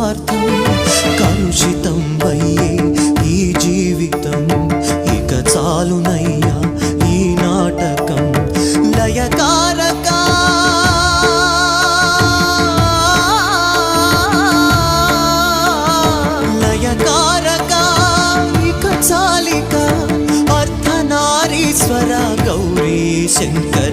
స్వార్థం కలుషితం అయ్యే ఈ జీవితం ఇక చాలునయ్యా ఈ నాటకం లయకారక లయకారక ఇక చాలిక అర్ధనారీశ్వర గౌరీ శంకర